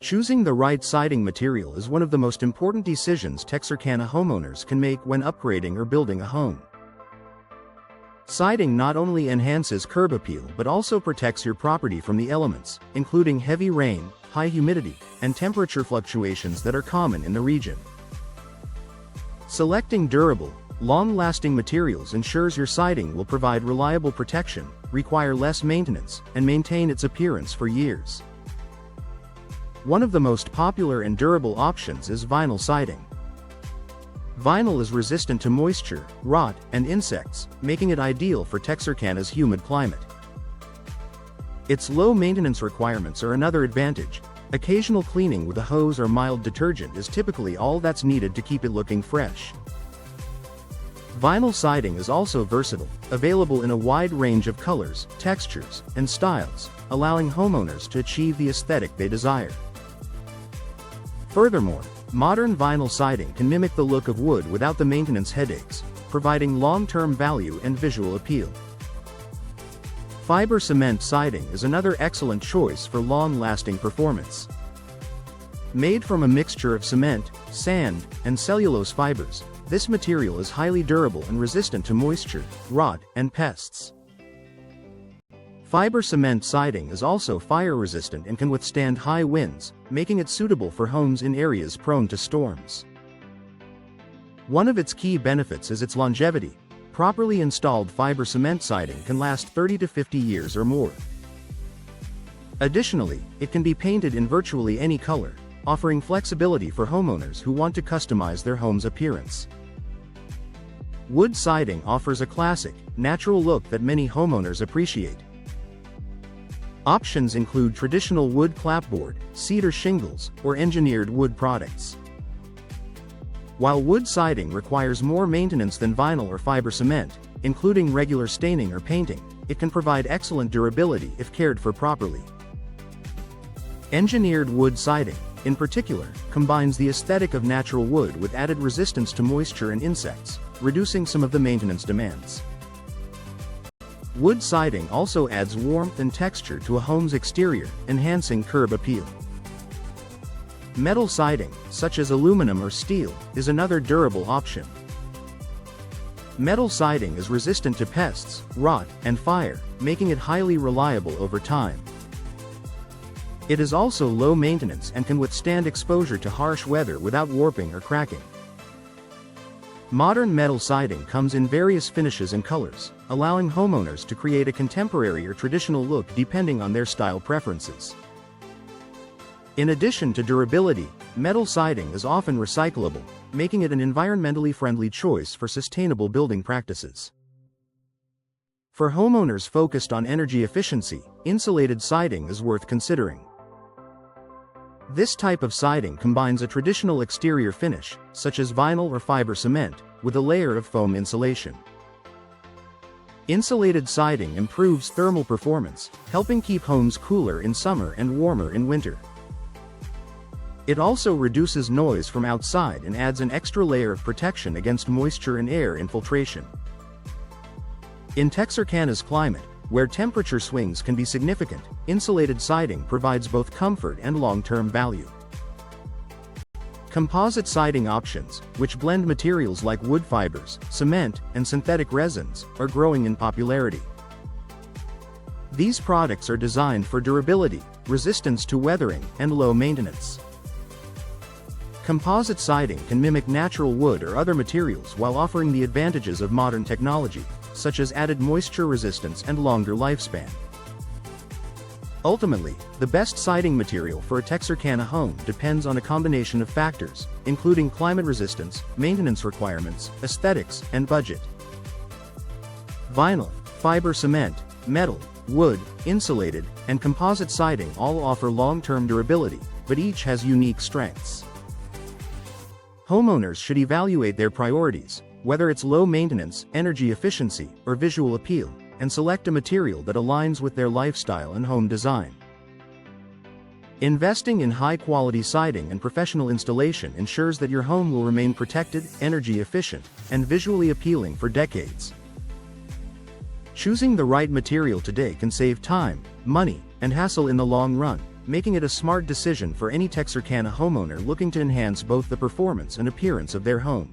Choosing the right siding material is one of the most important decisions Texarkana homeowners can make when upgrading or building a home. Siding not only enhances curb appeal but also protects your property from the elements, including heavy rain, high humidity, and temperature fluctuations that are common in the region. Selecting durable, long-lasting materials ensures your siding will provide reliable protection, require less maintenance, and maintain its appearance for years. One of the most popular and durable options is vinyl siding. Vinyl is resistant to moisture, rot, and insects, making it ideal for Texarkana's humid climate. Its low maintenance requirements are another advantage. Occasional cleaning with a hose or mild detergent is typically all that's needed to keep it looking fresh. Vinyl siding is also versatile, available in a wide range of colors, textures, and styles, allowing homeowners to achieve the aesthetic they desire. Furthermore, modern vinyl siding can mimic the look of wood without the maintenance headaches, providing long-term value and visual appeal. Fiber cement siding is another excellent choice for long-lasting performance. Made from a mixture of cement, sand, and cellulose fibers, this material is highly durable and resistant to moisture, rot, and pests. Fiber cement siding is also fire-resistant and can withstand high winds, making it suitable for homes in areas prone to storms. One of its key benefits is its longevity. Properly installed fiber cement siding can last 30 to 50 years or more. Additionally, it can be painted in virtually any color, offering flexibility for homeowners who want to customize their home's appearance. Wood siding offers a classic, natural look that many homeowners appreciate. Options include traditional wood clapboard, cedar shingles, or engineered wood products. While wood siding requires more maintenance than vinyl or fiber cement, including regular staining or painting, it can provide excellent durability if cared for properly. Engineered wood siding, in particular, combines the aesthetic of natural wood with added resistance to moisture and insects, reducing some of the maintenance demands. Wood siding also adds warmth and texture to a home's exterior, enhancing curb appeal. Metal siding, such as aluminum or steel, is another durable option. Metal siding is resistant to pests, rot, and fire, making it highly reliable over time. It is also low maintenance and can withstand exposure to harsh weather without warping or cracking. Modern metal siding comes in various finishes and colors, allowing homeowners to create a contemporary or traditional look depending on their style preferences. In addition to durability, metal siding is often recyclable, making it an environmentally friendly choice for sustainable building practices. For homeowners focused on energy efficiency, insulated siding is worth considering. This type of siding combines a traditional exterior finish, such as vinyl or fiber cement, with a layer of foam insulation. Insulated siding improves thermal performance, helping keep homes cooler in summer and warmer in winter. It also reduces noise from outside and adds an extra layer of protection against moisture and air infiltration. In Texarkana's climate, where temperature swings can be significant, insulated siding provides both comfort and long-term value. Composite siding options, which blend materials like wood fibers, cement, and synthetic resins, are growing in popularity. These products are designed for durability, resistance to weathering, and low maintenance. Composite siding can mimic natural wood or other materials while offering the advantages of modern technology, such as added moisture resistance and longer lifespan. Ultimately, the best siding material for a Texarkana home depends on a combination of factors, including climate resistance, maintenance requirements, aesthetics, and budget. Vinyl, fiber cement, metal, wood, insulated, and composite siding all offer long-term durability, but each has unique strengths. Homeowners should evaluate their priorities, whether it's low maintenance, energy efficiency, or visual appeal, and select a material that aligns with their lifestyle and home design. Investing in high-quality siding and professional installation ensures that your home will remain protected, energy efficient, and visually appealing for decades. Choosing the right material today can save time, money, and hassle in the long run, making it a smart decision for any Texarkana homeowner looking to enhance both the performance and appearance of their home.